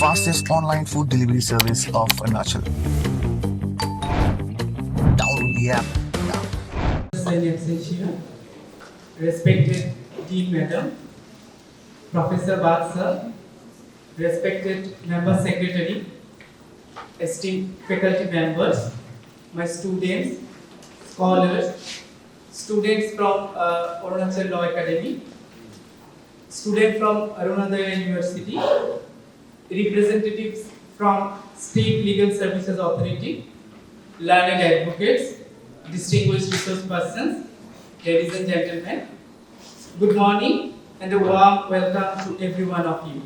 fastest online food delivery service of Arunachal. Download the app now. NLSA, respected Dean Madam, Professor Batsar, respected Member Secretary, esteemed faculty members, my students, scholars, students from Arunachal Law Academy, students from Arunachal University, representatives from State Legal Services Authority, learned advocates, distinguished resource persons, ladies and gentlemen, good morning and a warm welcome to every one of you.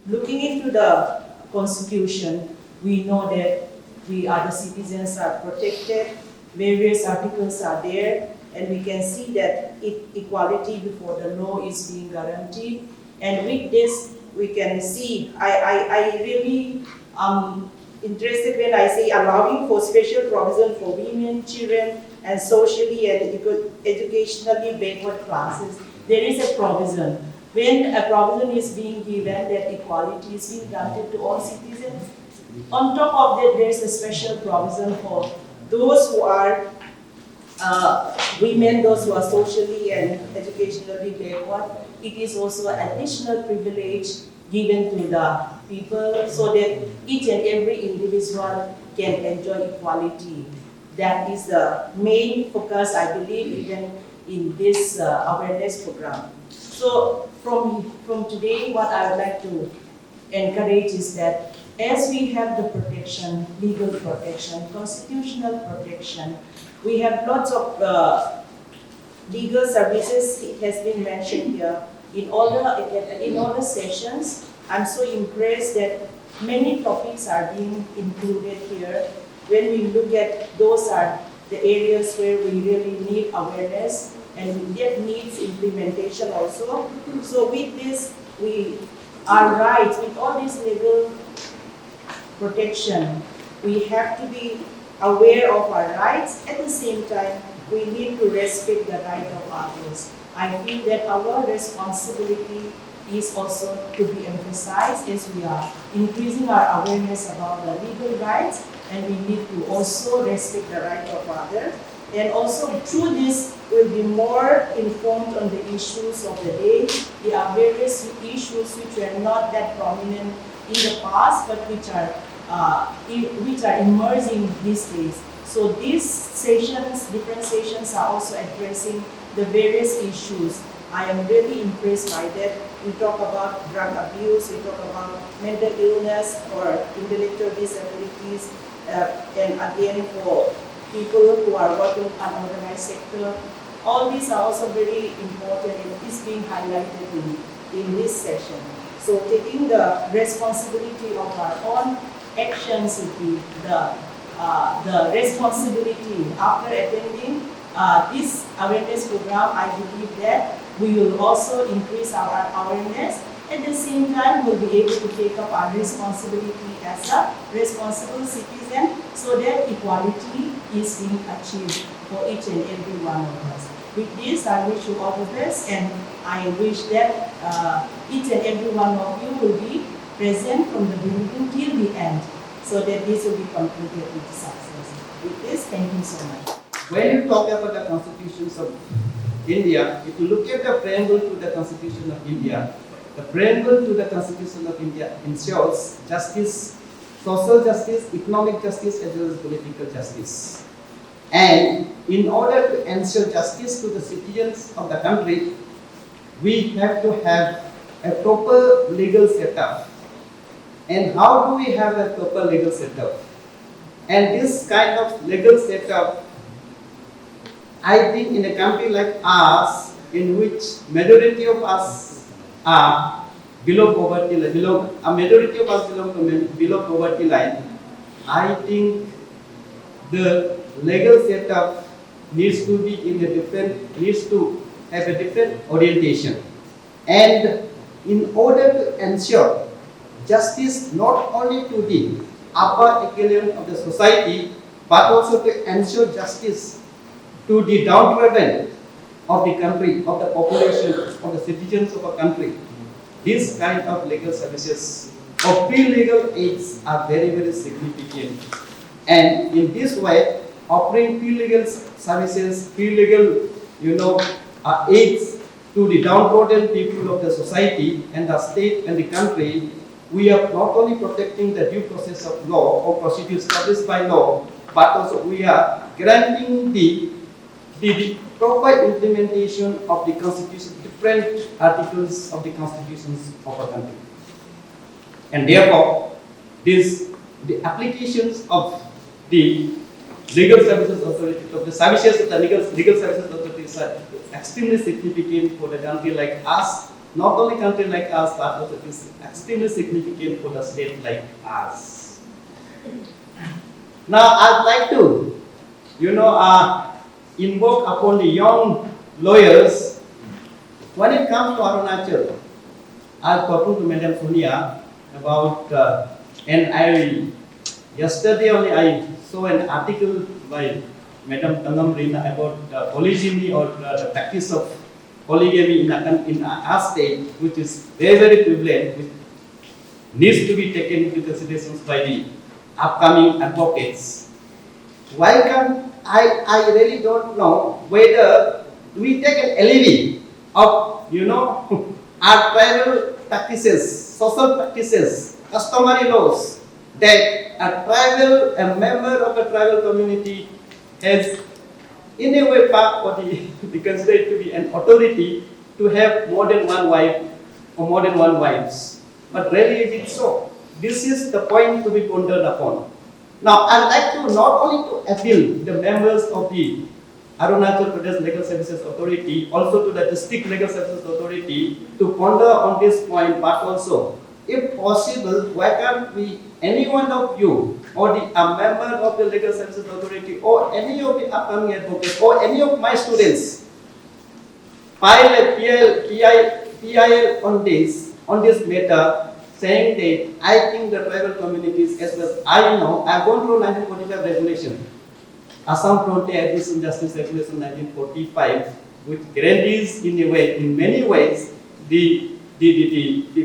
Looking into the Constitution, we know that we other citizens are protected, various articles are there, and we can see that equality before the law is being guaranteed. And with this, we can see, I really interested when I say allowing for special provision for women, children, and socially and educationally backward classes. There is a provision. When a provision is being given, that equality is being granted to all citizens. On top of that, there is a special provision for those who are women, those who are socially and educationally backward. It is also an additional privilege given to the people so that each and every individual can enjoy equality. That is the main focus, I believe, even in this awareness program. So from today, what I would like to encourage is that as we have the protection, legal protection, constitutional protection, we have lots of legal services. It has been mentioned here. In all the sessions, I'm so impressed that many topics are being included here. When we look at those are the areas where we really need awareness and that needs implementation also. So with this, we are right, with all this legal protection, we have to be aware of our rights. At the same time, we need to respect the right of others. I feel that our responsibility is also to be emphasized as we are increasing our awareness about the legal rights, and we need to also respect the right of others. And also through this, we'll be more informed on the issues of the day. There are various issues which were not that prominent in the past, but which are emerging these days. So these sessions, different sessions are also addressing the various issues. I am really impressed by that. We talk about drug abuse, we talk about mental illness or intellectual disabilities, and again for people who are working in unorganized sector. All these are also very important and is being highlighted in this session. So taking the responsibility of our own actions would be the responsibility after attending this awareness program. I believe that we will also increase our awareness. At the same time, we'll be able to take up our responsibility as a responsible citizen so that equality is being achieved for each and every one of us. With this, I wish you all the best, and I wish that each and every one of you will be present from the beginning till the end, so that this will be completed with success. With this, thank you so much. When you talk about the constitutions of India, if you look at the preamble to the Constitution of India, the preamble to the Constitution of India ensures justice, social justice, economic justice, as well as political justice. And in order to ensure justice to the citizens of the country, we have to have a proper legal setup. And how do we have a proper legal setup? And this kind of legal setup, I think in a country like ours, in which majority of us are below poverty line, a majority of us belong to below poverty line, I think the legal setup needs to have a different orientation. And in order to ensure justice not only to the upper echelon of the society, but also to ensure justice to the downtrodden of the country, of the population, of the citizens of a country. This kind of legal services of pre-legal aids are very, very significant. And in this way, offering pre-legal services, pre-legal, aids to the downtrodden people of the society and the state and the country, we are not only protecting the due process of law or procedures established by law, but also we are granting the proper implementation of the constitution, different articles of the constitutions of our country. And therefore, the applications of the legal services authority, of the services of the legal services authorities are extremely significant for a country like us. Not only country like us, but also it is extremely significant for the state like us. Now, I'd like to, invoke upon the young lawyers. When it comes to Arunachal, I was talking to Madam Sonia about, yesterday only I saw an article by Madam Tangam Rina about polygyny or the practice of polygamy in our state, which is very, very prevalent, which needs to be taken into consideration by the upcoming advocates. Why can't I really don't know whether we take an alibi of, our tribal practices, social practices, customary laws, that a member of a tribal community has in a way part or be considered to be an authority to have more than one wife or more than one wives. But really is it so? This is the point to be pondered upon. Now, I'd like to not only to appeal the members of the Arunachal Pradesh Legal Services Authority, also to the District Legal Services Authority to ponder on this point, but also, if possible, why can't we, any one of you, or a member of the Legal Services Authority, or any of the upcoming advocates, or any of my students, file a PIL on this matter, saying that I think the tribal communities, as well as I know, I've gone through 1945 regulation, Assam Frontier Admission Justice Regulation 1945, which guarantees in many ways, the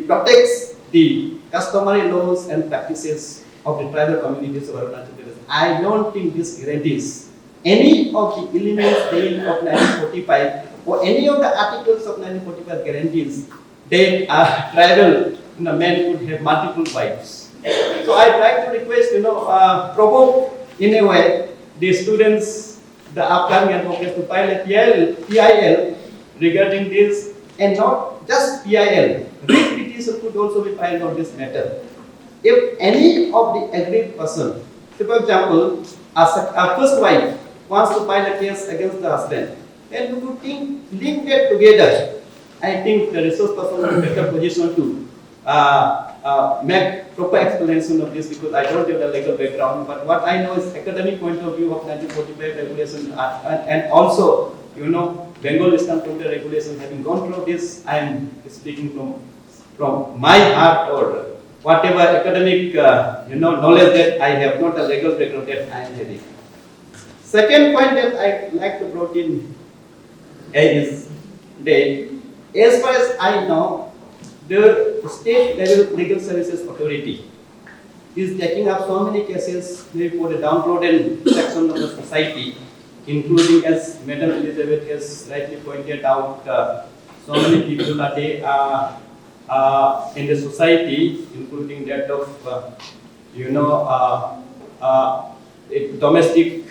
protects the customary laws and practices of the tribal communities of Arunachal Pradesh. I don't think this guarantees any of the elements of 1945 or any of the articles of 1945 guarantees that a tribal men could have multiple wives. So I'd like to request, provoke in a way the students, the upcoming advocates to file a PIL regarding this, and not just PIL. Writ petition could also be filed on this matter. If any of the aggrieved person, say for example, a first wife wants to file a case against the husband, and we could link that together, I think the resource person will be better position to make proper explanation of this, because I don't have the legal background. But what I know is academic point of view of 1945 regulation, and also, Bengal Eastern Frontier regulation. Having gone through this, I am speaking from my heart, or whatever academic knowledge that I have, not a legal background that I am having. Second point that I like to bring in is that, as far as I know, the state level legal services authority is taking up so many cases for the downtrodden section of the society, including, as Madam Elizabeth has rightly pointed out, so many people are there in the society, including that of domestic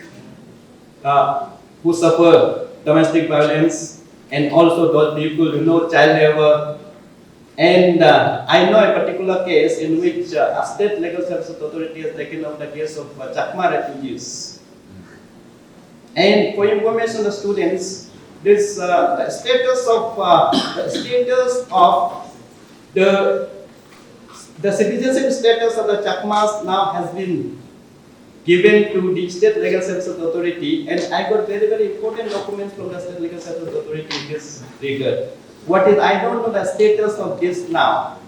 who suffer domestic violence, and also those people child labor. And I know a particular case in which a state legal services authority has taken up the case of Chakma refugees. And for information of the students, this the status of the citizenship status of the Chakmas now has been given to the state legal services authority, and I got very, very important documents from the state legal services authority in this regard. I don't know the status of this now.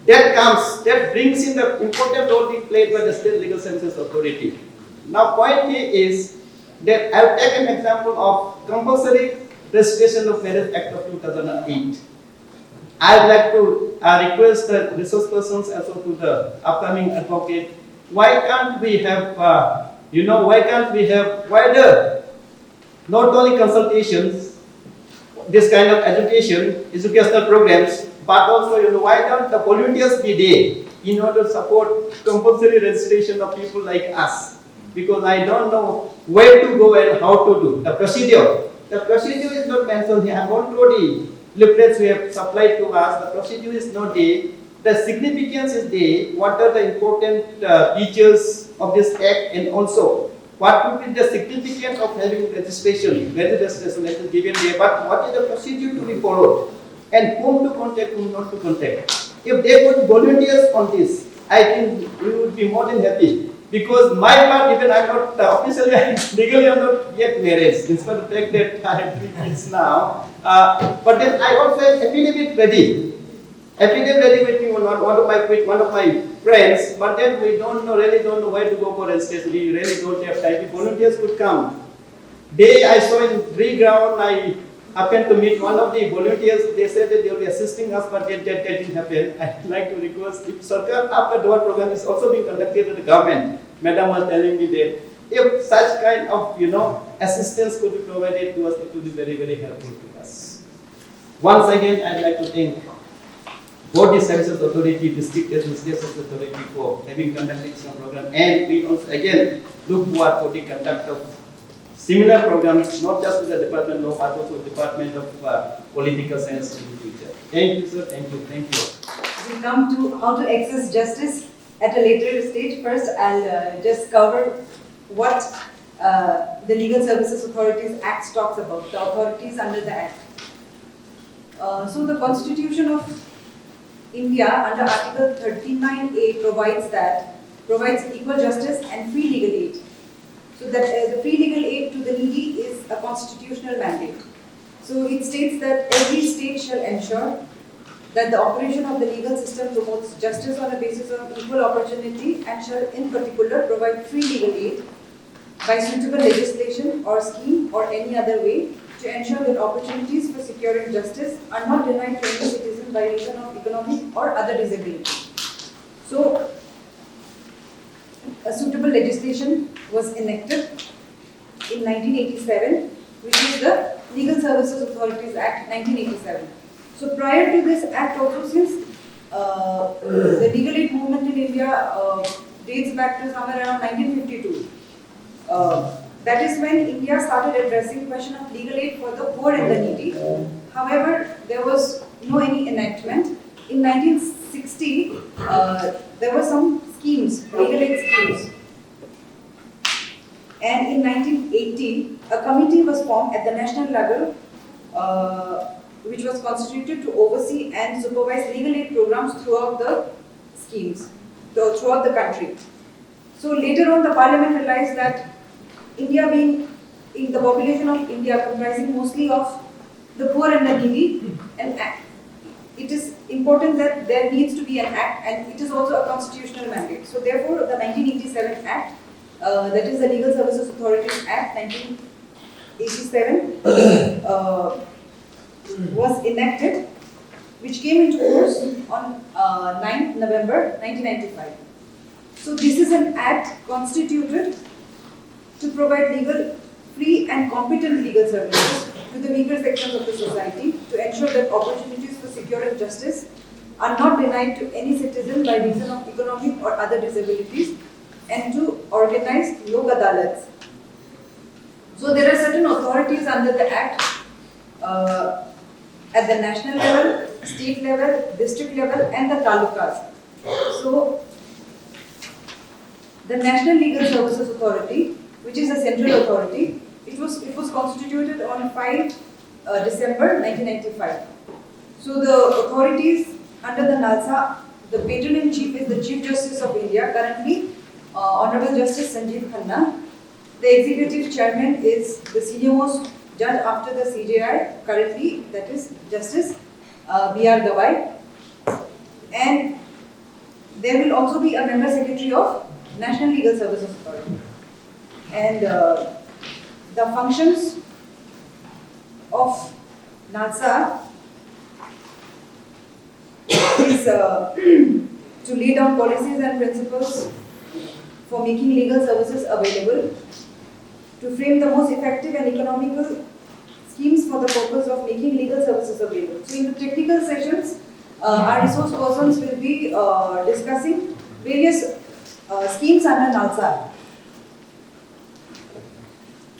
That brings in the important role being played by the state legal services authority. Now, point here is that I will take an example of compulsory registration of marriage act of 2008. I'd like to request the resource persons also to the upcoming advocate. Why can't we have, why can't we have wider, not only consultations, this kind of educational programs, but also, why don't the volunteers be there in order to support compulsory registration of people like us? Because I don't know where to go and how to do the procedure. The procedure is not mentioned here. I've already leaflets we have supplied to us. The procedure is not there. The significance is there. What are the important features of this act, and also what would be the significance of having registration? Whether registration is given there, but what is the procedure to be followed, and whom to contact, whom not to contact. If they would volunteers on this, I think we would be more than happy. Because my part, even I'm not officially, legally I'm not yet married, despite the fact that I have 3 kids now. But then I also have affidavit ready. Affidavit ready with me, with one of my friends. But then we really don't know where to go for registration. We really don't have time. If volunteers could come. Day I saw in ground, I happened to meet one of the volunteers. They said that they will be assisting us, but that didn't happen. I'd like to request if Sarkar After Door program is also being conducted at the government. Madam was telling me that if such kind of assistance could be provided to us, it would be very, very helpful to us. Once again, I'd like to thank both the Services Authority, District Administration Authority for having conducted some program, and we also again look forward for the conduct of similar programs, not just with the Department of Law, but also Department of Political Science in the future. Thank you, sir. Thank you. Thank you. We'll come to how to access justice at a later stage. First, I'll just cover what the Legal Services Authorities Act talks about, the authorities under the Act. So the Constitution of India under Article 39A provides equal justice and free legal aid. So that the free legal aid to the needy is a constitutional mandate. So it states that every state shall ensure that the operation of the legal system promotes justice on a basis of equal opportunity and shall in particular provide free legal aid by suitable legislation or scheme or any other way to ensure that opportunities for securing justice are not denied to any citizen by reason of economic or other disability. So a suitable legislation was enacted in 1987, which is the Legal Services Authorities Act 1987. So prior to this act also, since the legal aid movement in India dates back to somewhere around 1952. That is when India started addressing the question of legal aid for the poor and the needy. However, there was no any enactment. In 1960, there were some schemes, legal aid schemes. And in 1980, a committee was formed at the national level, which was constituted to oversee and supervise legal aid programs throughout the schemes, throughout the country. So later on, the parliament realized that India being in the population of India comprising mostly of the poor and the needy, and it is important that there needs to be an act, and it is also a constitutional mandate. So therefore, the 1987 Act, that is the Legal Services Authorities Act 1987, was enacted, which came into force on 9th November 1995. So this is an act constituted to provide free and competent legal services to the weaker sections of the society to ensure that opportunities for securing justice are not denied to any citizen by reason of economic or other disabilities, and to organize lok adalats. So there are certain authorities under the Act at the national level, state level, district level, and the talukas. So the National Legal Services Authority, which is a central authority, it was constituted on 5 December 1995. So the authorities under the NLSA, the patron-in-chief is the Chief Justice of India, currently Honorable Justice Sanjeev Khanna. The executive chairman is the senior most judge after the CJI, currently, that is Justice B.R. Gawai. And there will also be a member secretary of National Legal Services Authority. And the functions of NLSA is to lay down policies and principles for making legal services available, to frame the most effective and economical schemes for the purpose of making legal services available. So in the technical sessions, our resource persons will be discussing various schemes under NLSA.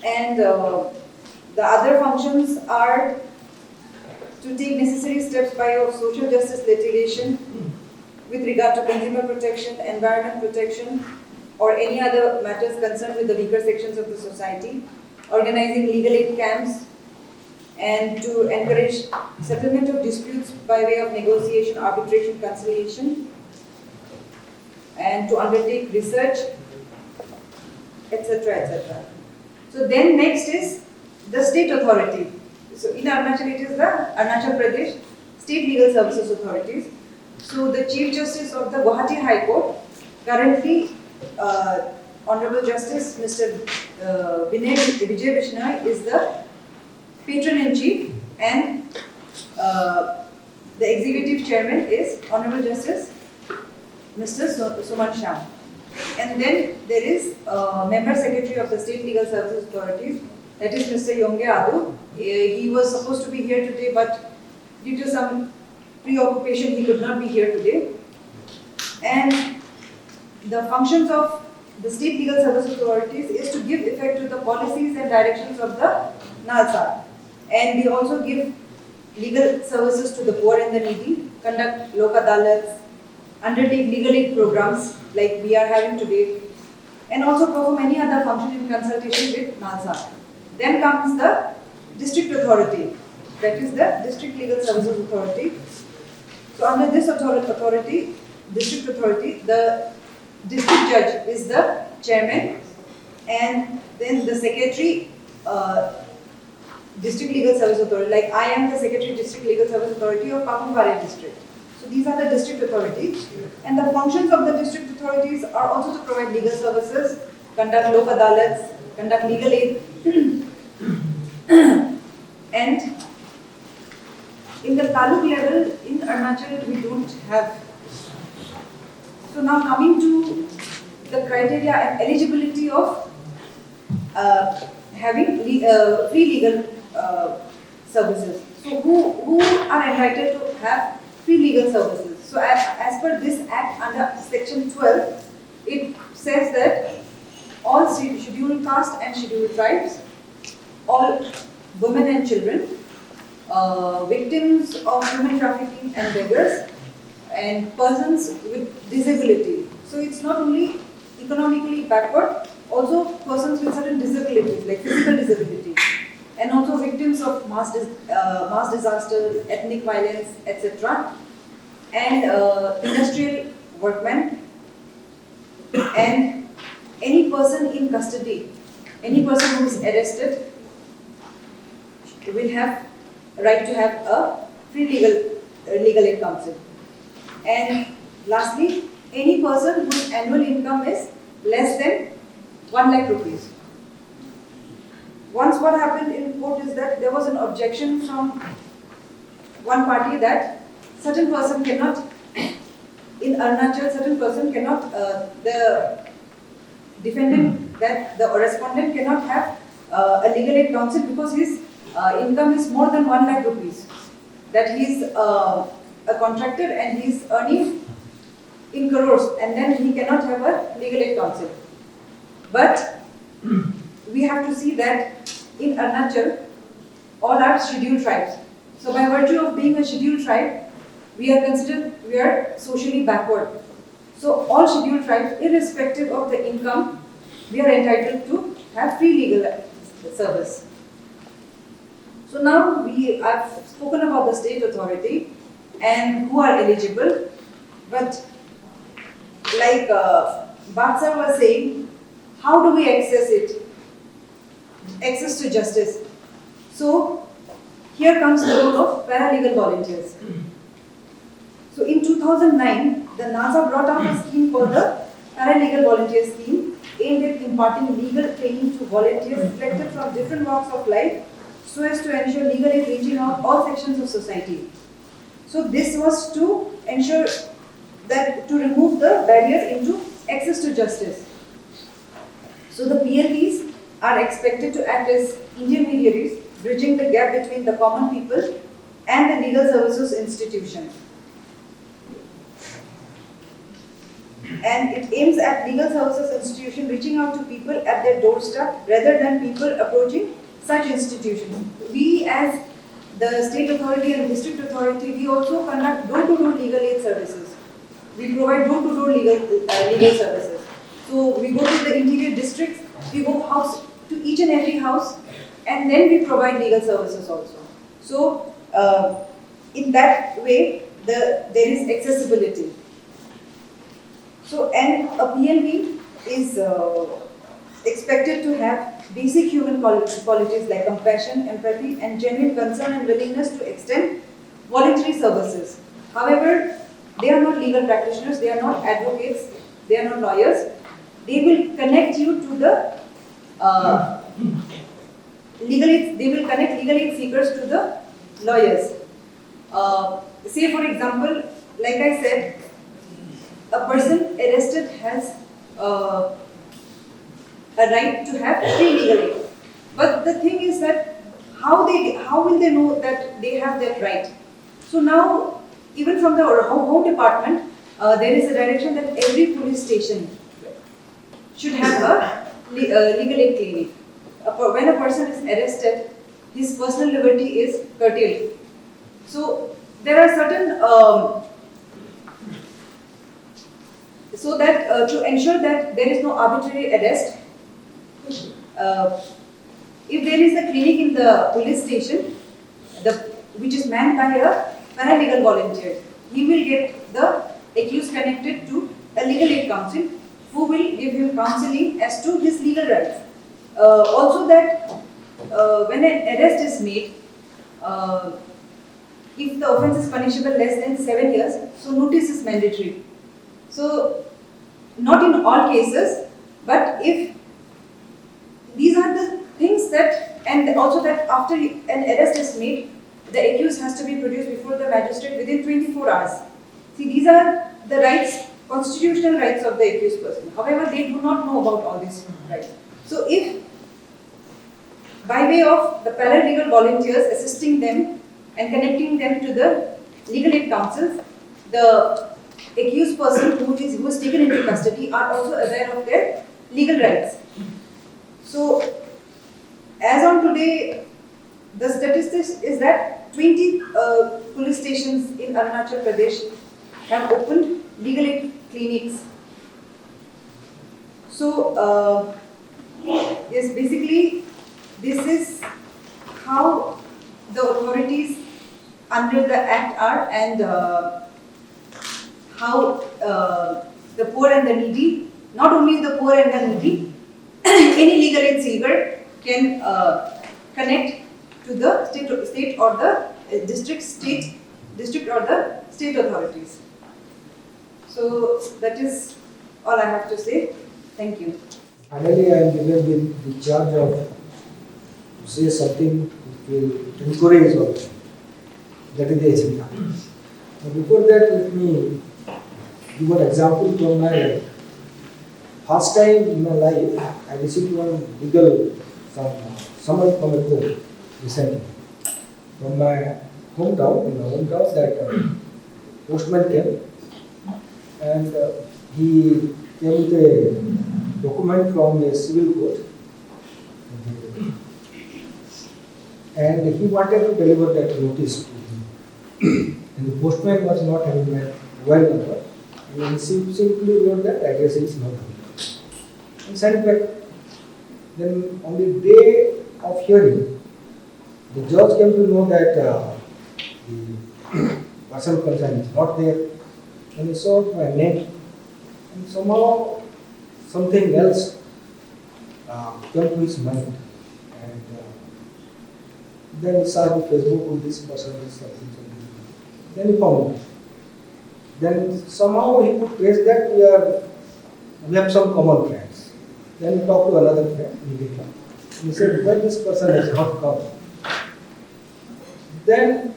And the other functions are to take necessary steps by way of social justice litigation with regard to consumer protection, environment protection, or any other matters concerned with the weaker sections of the society, organizing legal aid camps, and to encourage settlement of disputes by way of negotiation, arbitration, conciliation, and to undertake research, etc., etc. So then next is the state authority. So in Arunachal it is the Arunachal Pradesh State Legal Services Authorities. So the Chief Justice of the Guwahati High Court, currently Honorable Justice Mr. Vijay Bishnoi is the Patron-in-Chief, and the Executive Chairman is Honorable Justice Mr. Suman Sham. And then there is Member Secretary of the State Legal Services Authorities, that is Mr. Yongge Adu. He was supposed to be here today, but due to some preoccupation, he could not be here today. And the functions of the State Legal Services Authorities is to give effect to the policies and directions of the NLSA. And we also give legal services to the poor and the needy, conduct lok adalats, undertake legal aid programs like we are having today, and also perform any other function in consultation with NLSA. Then comes the district authority, that is the District Legal Services Authority. So under this district authority, the district judge is the chairman, and then the secretary, District Legal Service Authority. Like I am the secretary District Legal Service Authority of Papumpare district. So these are the district authorities, and the functions of the district authorities are also to provide legal services, conduct lok adalats, conduct legal aid, and in the taluk level in Arunachal we don't have. So now coming to the criteria and eligibility of having free legal services. So who are entitled to have free legal services? So as per this act under section 12, it says that all scheduled caste and scheduled tribes, all women and children, victims of human trafficking and beggars, and persons with disability. So it's not only economically backward, also persons with certain disabilities like physical disability, and also victims of mass disasters, ethnic violence, etc., and industrial workmen, and any person in custody, any person who is arrested will have right to have a free legal aid counsel. And lastly, any person whose annual income is less than 1 lakh rupees. Once what happened in court is that there was an objection from one party that certain person cannot, in Arunachal, certain person cannot, the defendant, that the respondent cannot have a legal aid counsel because his income is more than 1 lakh rupees. That he is a contractor and he is earning in crores, and then he cannot have a legal aid counsel. But we have to see that in Arunachal, all are scheduled tribes. So by virtue of being a scheduled tribe, we are socially backward. So all scheduled tribes, irrespective of the income, we are entitled to have free legal service. So now I've spoken about the state authority and who are eligible, but like Batsar was saying, how do we access it? Access to justice. So here comes the role of paralegal volunteers. So in 2009, the NLSA brought out a scheme called the Paralegal Volunteer Scheme, aimed at imparting legal training to volunteers selected from different walks of life so as to ensure legal aid reaching out all sections of society. So this was to ensure that to remove the barrier into access to justice. So the PLBs are expected to act as intermediaries, bridging the gap between the common people and the legal services institution. And it aims at legal services institution reaching out to people at their doorstep rather than people approaching such institutions. We as the state authority and district authority, we also conduct door-to-door legal aid services. We provide door-to-door legal services. So we go to the interior districts, we go house to each and every house, and then we provide legal services also. So in that way, there is accessibility. So, and a PLB is expected to have basic human qualities like compassion, empathy, and genuine concern and willingness to extend voluntary services. However, they are not legal practitioners, they are not advocates, they are not lawyers. They will connect you to the they will connect legal aid seekers to the lawyers. Say for example, like I said, a person arrested has a right to have free legal aid. But the thing is that how will they know that they have that right? So now, even from the home department, there is a direction that every police station should have a legal aid clinic. When a person is arrested, his personal liberty is curtailed. So there are certain so that to ensure that there is no arbitrary arrest, if there is a clinic in the police station, which is manned by a paralegal volunteer, he will get the accused connected to a legal aid counsel who will give him counseling as to his legal rights. Also that when an arrest is made, if the offence is punishable less than 7 years, so notice is mandatory. So, not in all cases, but if these are the things that, and also that after an arrest is made, the accused has to be produced before the magistrate within 24 hours. See, these are the rights, constitutional rights of the accused person. However, they do not know about all these rights. So, if by way of the paralegal volunteers assisting them and connecting them to the legal aid counsels, the accused person who is taken into custody are also aware of their legal rights. So, as on today, the statistics is that 20 police stations in Arunachal Pradesh have opened legal aid clinics. So, yes, basically, this is how the authorities under the Act are, and how the poor and the needy, not only the poor and the needy, any legal aid seeker can connect to the state or the district or the state authorities. So that is all I have to say. Thank you. Finally, I am given the charge of to say something which will encourage all. That is the agenda. But before that, let me give an example from my life. First time in my life, I received one legal summons from a court recently. From my hometown, that postman came, and he came with a document from a civil court, and he wanted to deliver that notice to him. And the postman was not having my mobile number, and he simply wrote that address is not available and sent back. Then on the day of hearing, the judge came to know that the person concerned is not there, and he saw my name, and somehow something else came to his mind, and then he saw the Facebook with this person is something. Then he found it. Then somehow he could trace that we have some common friends. Then he talked to another friend immediately. He said, why this person has not come? Then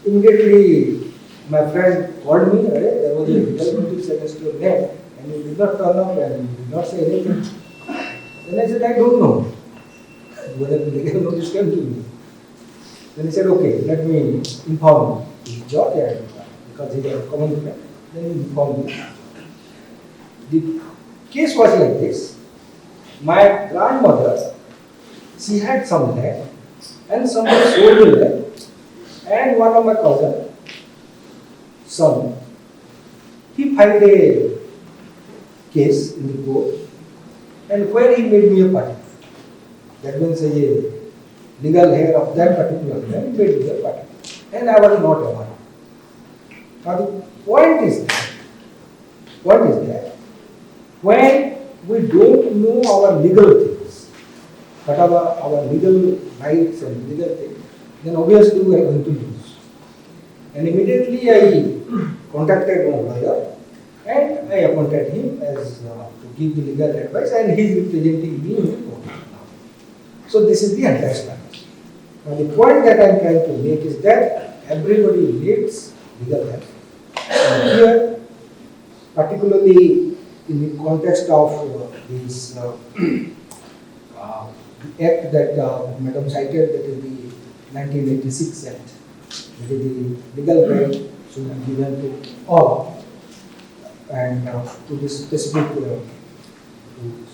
immediately my friend called me, there was a legal notice against your name, and you did not turn up and you did not say anything. Then I said, I don't know whether the legal notice came to me. Then he said, okay, let me inform you. George, and because he is a common friend, then he informed me. The case was like this. My grandmother, she had some land, and somebody sold the land, and one of my cousin, son, he filed a case in the court, and where he made me a party. That means a legal heir of that particular land made me a party, and I was not aware. Now the point is that when we don't know our legal things, but our legal rights and legal things, then obviously we are going to lose. And immediately I contacted my lawyer and I appointed him as to give the legal advice, and he is representing me in the court now. So this is the entire story. Now the point that I am trying to make is that everybody needs legal help. And here, particularly in the context of this the act that Madam cited, that is the 1986 Act, that is the legal right should be given to all, and to this specific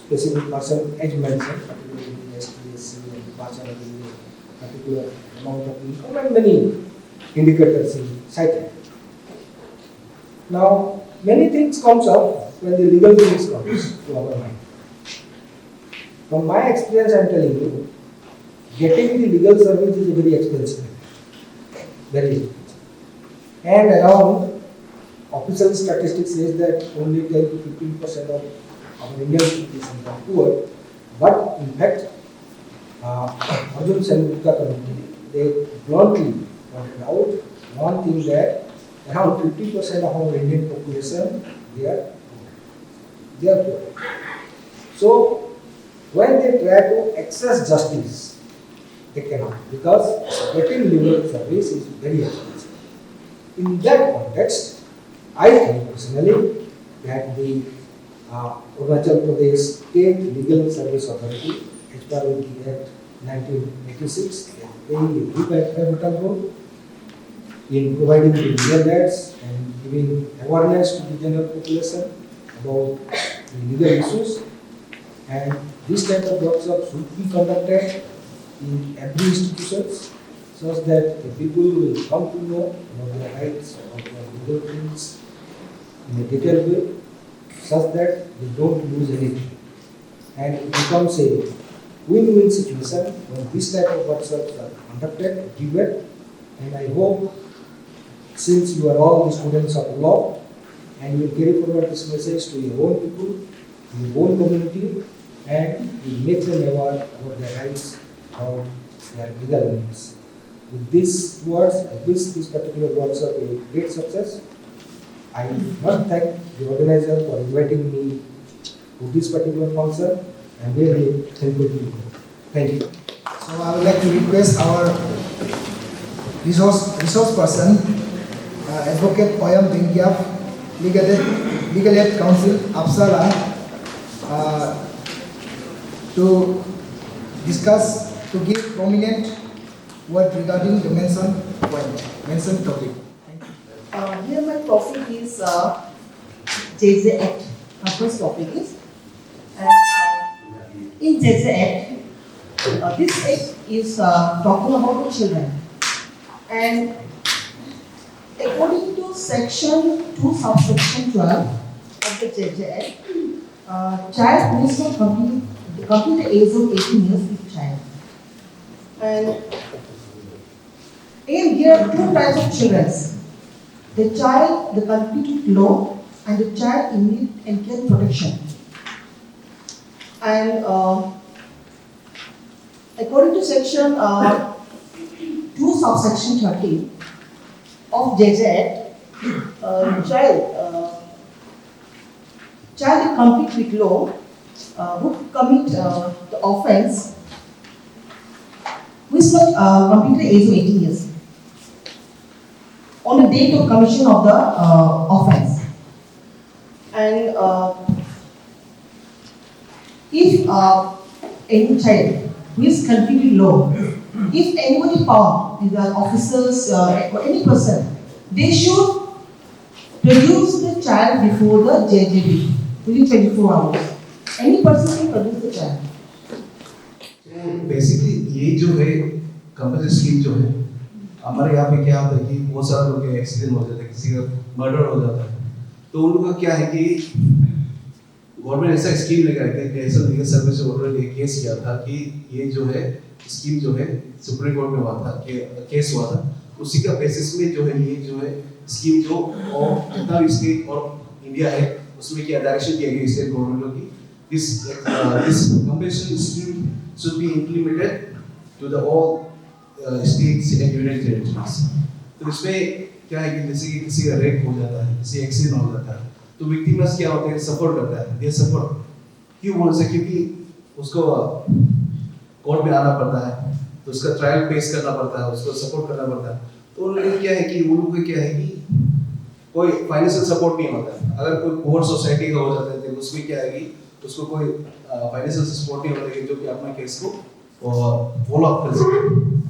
person as mentioned, particularly the STSC and the person of the particular amount of income and many indicators cited. Now, many things comes up when the legal things comes to our mind. From my experience, I am telling you, getting the legal service is very expensive. Very expensive. And around official statistics says that only 10 to 15% of our Indian citizens are poor. But in fact, Arjun Sengupta committee, they bluntly pointed out one thing, that around 50% of our Indian population, they are poor. So, when they try to access justice, they cannot, because getting legal service is very expensive. In that context, I think personally that the Arunachal Pradesh State Legal Service Authority, as per the Act 1986, is playing a very pivotal role in providing the legal aids and giving awareness to the general population about the legal issues. And this type of workshops should be conducted in every institution, such that the people will come to know about their rights, about their legal things in a detailed way, such that they don't lose anything. And it becomes a win-win situation when this type of workshops are conducted, given. And I hope, since you are all the students of law, and you will carry forward this message to your own people, to your own community, and we make them aware about their rights, about their legal needs. With these words, I wish this particular workshop a great success. I must thank the organizer for inviting me to this particular function. I am really thankful to you. Thank you. So I would like to request our resource person, Advocate Oyam Bengiap, Legal Aid Council, APLSA, to discuss, to give prominent word regarding the mentioned topic. Thank you. Here my topic is JJ Act. My first topic is, in JJ Act, this act is talking about the children, and according to section 2 subsection 12 of the JJ Act, child needs to complete the age of 18 years with child. And again, here are two types of children: the child, the complete law, and the child in need and care protection. And according to section 2 subsection 13 of JJ Act, child complete with law who commit the offence which must complete the age of 18 years. on the date of commission of the offence. And if any child who is convicted low, if anybody found, the officers or any person, they should produce the child before the JJB within 24 hours. Any person can produce the child. Basically ये जो है compulsory scheme जो है हमारे यहाँ पे क्या होता है कि बहुत सारे लोग के एक्सीडेंट हो जाता है, किसी का मर्डर हो जाता है, तो उन लोगों का क्या है कि गवर्नमेंट ऐसा स्कीम लेकर आई थी, नेशनल लीगल सर्विस ऑर्डर ने केस किया था कि ये जो है स्कीम जो है सुप्रीम कोर्ट में हुआ था कि केस हुआ था, उसी का बेसिस में जो है ये जो है स्कीम जो और जितना भी स्टेट और इंडिया है उसमें क्या डायरेक्शन दिया गया स्टेट गवर्नमेंट की this compulsory scheme should be implemented to the all states and union territories. तो इसमें क्या है कि जैसे कि किसी का रेप हो जाता है, किसी एक्सीडेंट हो जाता है, तो विक्टिम्स क्या होते हैं, सफर करता है, दे सफर क्यों बोल सकते, क्योंकि उसको कोर्ट में आना पड़ता है, तो उसका ट्रायल फेस करना पड़ता है, उसको सपोर्ट करना पड़ता है, तो उन लोगों क्या है कि उन लोगों को क्या है कि कोई फाइनेंशियल सपोर्ट नहीं होता है। अगर कोई पोअर सोसाइटी का हो जाता है तो उसमें क्या है कि उसको कोई फाइनेंशियल सपोर्ट नहीं होता है जो कि अपना केस को फॉलो अप कर सके।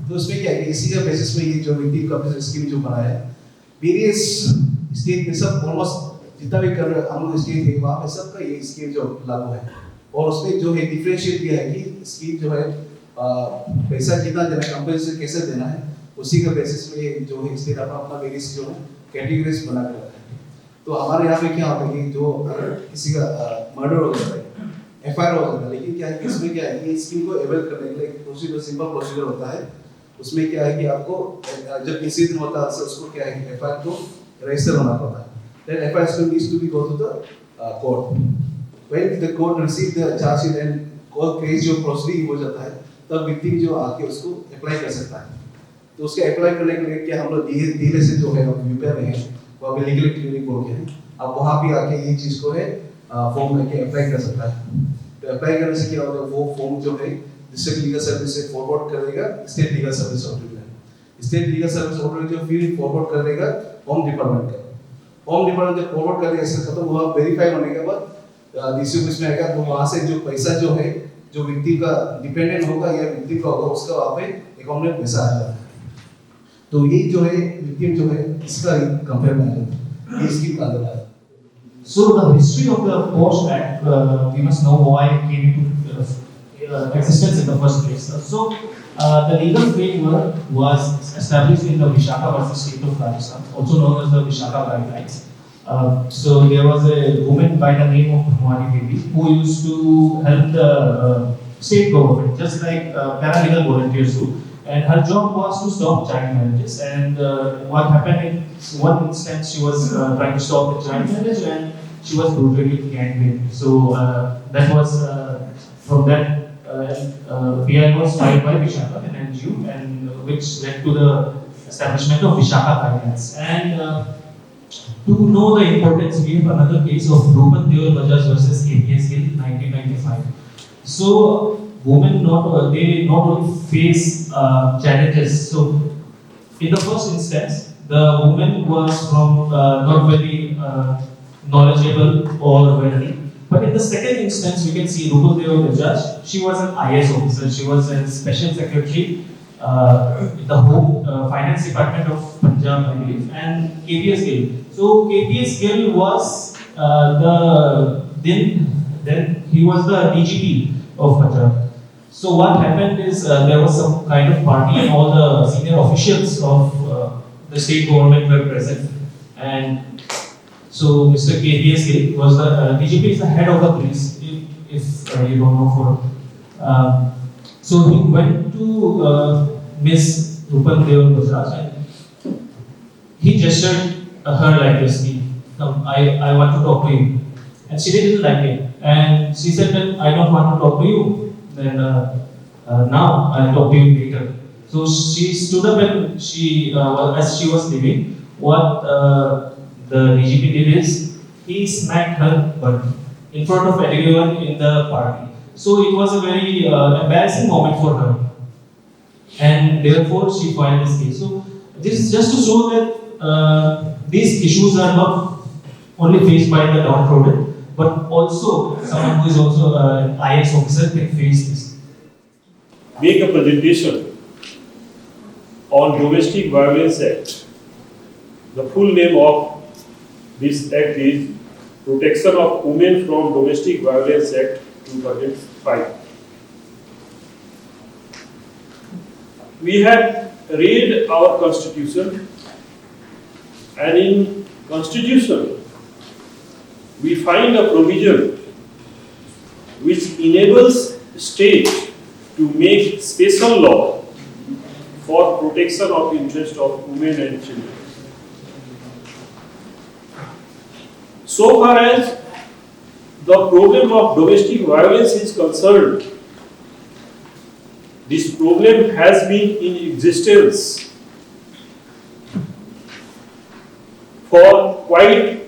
तो उसमें क्या है कि इसी का बेसिस में ये जो विक्टिम कंपनसेशन स्कीम जो बनाया है, वेरियस स्टेट में सब ऑलमोस्ट जितना भी कर हम लोग स्टेट है वहाँ पे सबका ये स्कीम जो लागू है, और उसमें जो है डिफरेंशिएट किया है कि स्कीम जो है पैसा कितना देना है, कंपनसेशन कैसे देना है, उसी का बेसिस में जो है स्टेट अपना अपना वेरियस जो है कैटेगरीज बना कर रखा है। तो हमारे यहाँ पे क्या होता है कि जो किसी का मर्डर हो जाता है, एफआईआर हो जाता है, लेकिन क्या है कि इसमें क्या है कि स्कीम को अवेल करने के लिए प्रोसीजर सिंपल प्रोसीजर होता है। उसमें क्या है कि आपको जब इंसिडेंट होता है उसको क्या है कि एफआईआर को रजिस्टर होना पड़ता है, then FIR still needs to be go to the court. When the court receive the charge sheet and court case जो प्रोसीडिंग हो जाता है, तब विक्टिम जो आके उसको अप्लाई कर सकता है। तो उसके अप्लाई करने के लिए क्या हम लोग धीरे से जो है यूपी में है वो अभी लीगल क्लिनिक बोल के हैं, अब वहाँ भी आके ये चीज़ को है फॉर्म लेके अप्लाई कर सकता है। तो अप्लाई करने से क्या होगा, वो फॉर्म जो है डिस्ट्रिक्ट लीगल सर्विस से फॉरवर्ड कर देगा स्टेट लीगल सर्विस ऑर्डर में, स्टेट लीगल सर्विस ऑर्डर जो फिर फॉरवर्ड कर देगा होम डिपार्टमेंट का, होम डिपार्टमेंट जब फॉरवर्ड कर देगा इससे खत्म हुआ वेरीफाई होने के बाद डीसी ऑफिस में आएगा, तो वहाँ से जो पैसा जो है जो विक्टिम का डिपेंडेंट होगा या विक्टिम का होगा उसका वहाँ पे अकाउंट में पैसा आ जाता है। तो ये जो है विक्टिम जो है इसका कंपेयर में ये इसकी अंदर है। So the history of the Post Act, we must know why it came into existence in the first place. So the legal framework was established in the Vishaka versus State of Rajasthan, also known as the Vishaka Guidelines. So there was a woman by the name of Bhamani Devi who used to help the state government, just like paralegal volunteers do. And her job was to stop child marriages. And what happened in one instance, she was trying to stop the child marriage, and she was brutally gang raped. So that was from that PI was filed by Vishaka and NGU, and which led to the establishment of Vishaka Guidelines. And to know the importance, we have another case of Rupan Deol Bajaj versus APLSA in 1995. So women not only face challenges. So in the first instance, the woman was from not very knowledgeable or wealthy. But in the second instance, we can see Rupal Deo Bajaj. She was an IS officer. She was a special secretary in the Home Finance Department of Punjab, I believe, and KPS Gill. So KPS Gill was then he was the DGP of Punjab. So what happened is there was some kind of party and all the senior officials of the state government were present, and so Mr. KPS Gill was the DGP is the head of the police, if you don't know for. So he went to Miss Rupal Deo Bajaj and he gestured her like this, I want to talk to you. And she didn't like it. And she said that I don't want to talk to you. Then now I'll talk to you later. So she stood up and she, as she was leaving, what the DGP did is he smacked her butt in front of everyone in the party. So it was a very embarrassing moment for her. And therefore she filed this case. So this is just to show that these issues are not only faced by the downtrodden, but also someone who is also an IS officer can face this. Make a presentation on Domestic Violence Act. The full name of this act is Protection of Women from Domestic Violence Act 2005. We had read our constitution, and in constitution we find a provision which enables state to make special law for protection of interest of women and children. So far as the problem of domestic violence is concerned, this problem has been in existence for quite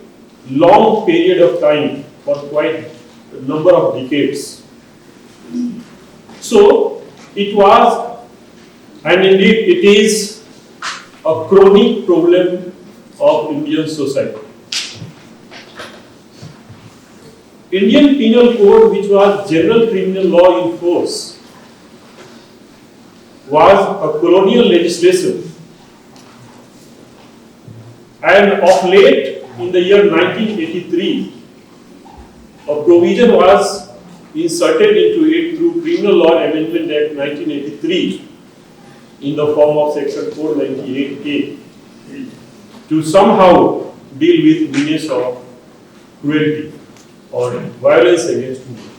long period of time, for quite a number of decades. So it was, and indeed it is, a chronic problem of Indian society. Indian Penal Code, which was general criminal law in force, was a colonial legislation, and of late, in the year 1983, a provision was inserted into it through Criminal Law Amendment Act 1983 in the form of Section 498A to somehow deal with menace of cruelty or violence against women.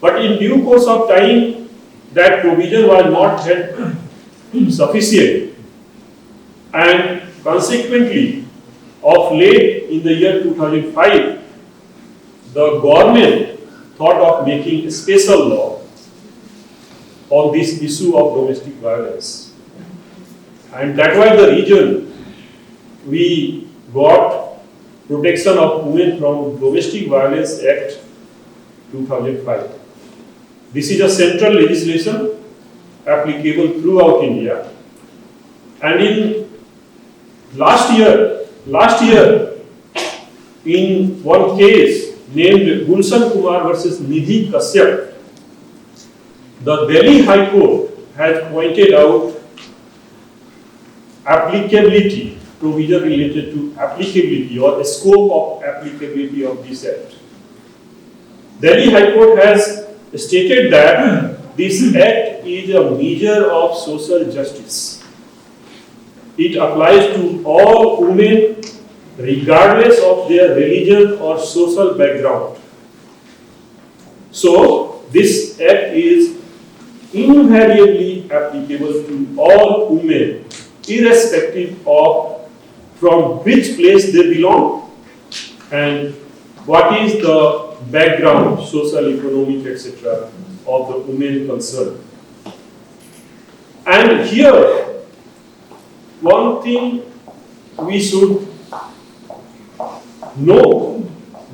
But in due course of time, that provision was not held sufficient, and consequently, of late in the year 2005, the government thought of making a special law on this issue of domestic violence. And that was the reason we got Protection of Women from Domestic Violence Act 2005. This is a central legislation applicable throughout India. And in last year, in one case named Gulshan Kumar versus Nidhi Kashyap, the Delhi High Court has pointed out applicability, provision related to applicability or scope of applicability of this act. Delhi High Court has stated that this act is a measure of social justice. It applies to all women regardless of their religion or social background. So, this act is invariably applicable to all women, irrespective of from which place they belong and what is the background, social, economic, etc. of the women concerned. And here, one thing we should know,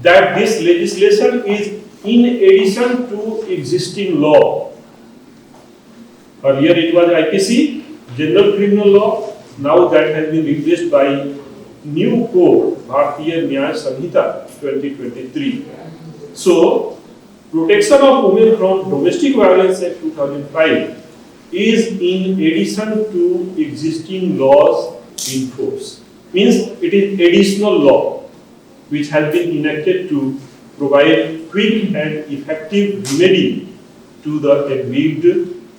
that this legislation is in addition to existing law. Earlier it was IPC, General Criminal Law. Now that has been replaced by new code, Bharatiya Nyaya Samhita 2023. So, Protection of Women from Domestic Violence Act 2005 is in addition to existing laws in force. Means it is additional law which has been enacted to provide quick and effective remedy to the aggrieved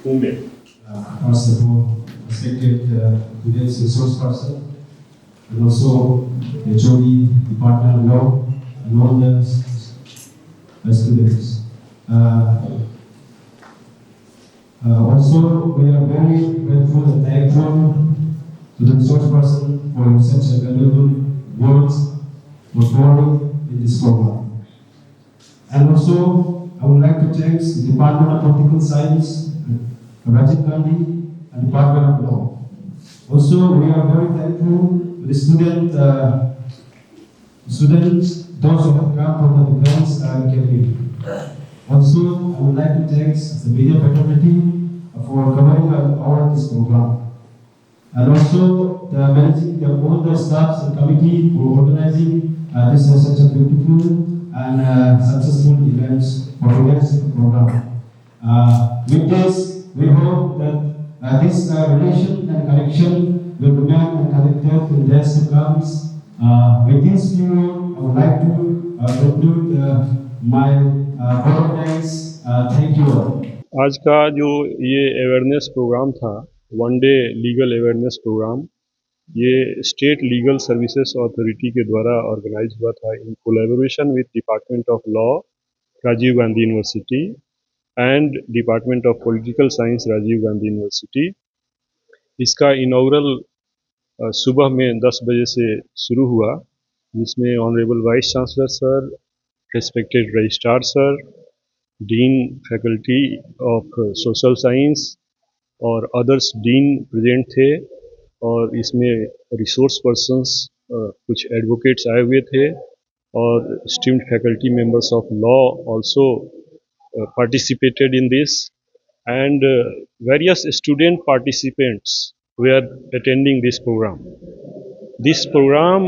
women. First of all, respected today's resource person, and also HOD, Department of Law, and all the students. Also, we are very grateful and thankful to the resource person for such a valuable words for forming in this program. And also, I would like to thank the Department of Political Science, Rajiv Gandhi, and Department of Law. Also, we are very thankful to the students, those who have come from the grants and academy. Also, I would like to thank the media fraternity for covering our this program. and also managing all the staffs and committee for organizing this such a beautiful and successful events for today's program. With this, we hope that this relation and connection will remain and connected in days to come. With this view, I would like to conclude my comments. Thank you all. आज का जो ये awareness programme था, one day legal awareness programme, ये state legal services authority के द्वारा organise हुआ था in collaboration with department of law Rajiv Gandhi university and department of political science Rajiv Gandhi university. इसका इनॉग्रल सुबह में 10 बजे से शुरू हुआ, जिसमें honourable vice chancellor sir, respected registrar sir, dean faculty of social science और अदर्स डीन प्रेजेंट थे, और इसमें रिसोर्स पर्सन्स कुछ एडवोकेट्स आए हुए थे, और steamed faculty members of law also participated in this, and various student participants were attending this program. This program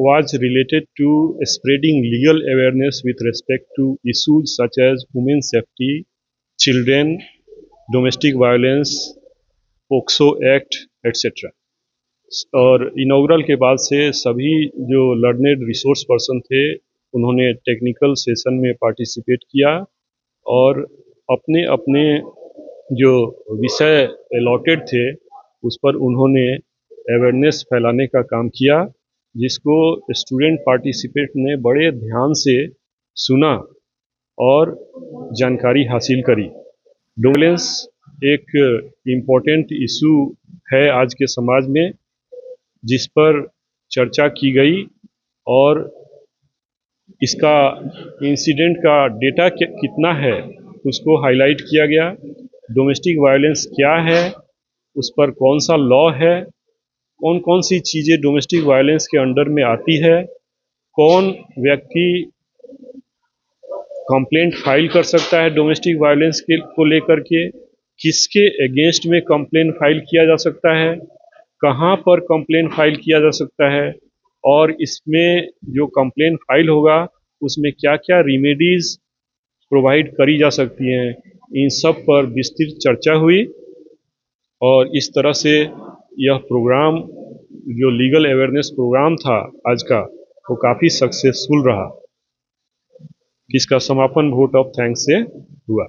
was related to spreading legal awareness with respect to issues such as women's safety, children, domestic violence, POCSO Act, etc. और inaugural के बाद से सभी जो learned resource person थे, उन्होंने technical session में participate किया और अपने अपने जो विषय अलॉटेड थे उस पर उन्होंने अवेयरनेस फैलाने का काम किया, जिसको स्टूडेंट पार्टिसिपेंट ने बड़े ध्यान से सुना और जानकारी हासिल करी। वायलेंस एक इम्पोर्टेंट इशू है आज के समाज में, जिस पर चर्चा की गई और इसका इंसिडेंट का डेटा कितना है उसको हाईलाइट किया गया। डोमेस्टिक वायलेंस क्या है, उस पर कौन सा लॉ है, कौन कौन सी चीज़ें डोमेस्टिक वायलेंस के अंडर में आती है, कौन व्यक्ति कंप्लेंट फाइल कर सकता है डोमेस्टिक वायलेंस के को लेकर के, किसके अगेंस्ट में कंप्लेंट फाइल किया जा सकता है, कहाँ पर कंप्लेंट फाइल किया जा सकता है, और इसमें जो कंप्लेंट फाइल होगा उसमें क्या क्या रेमेडीज प्रोवाइड करी जा सकती हैं, इन सब पर विस्तृत चर्चा हुई। और इस तरह से यह प्रोग्राम जो लीगल अवेयरनेस प्रोग्राम था आज का, वो काफ़ी सक्सेसफुल रहा। इसका समापन वोट ऑफ थैंक्स से हुआ।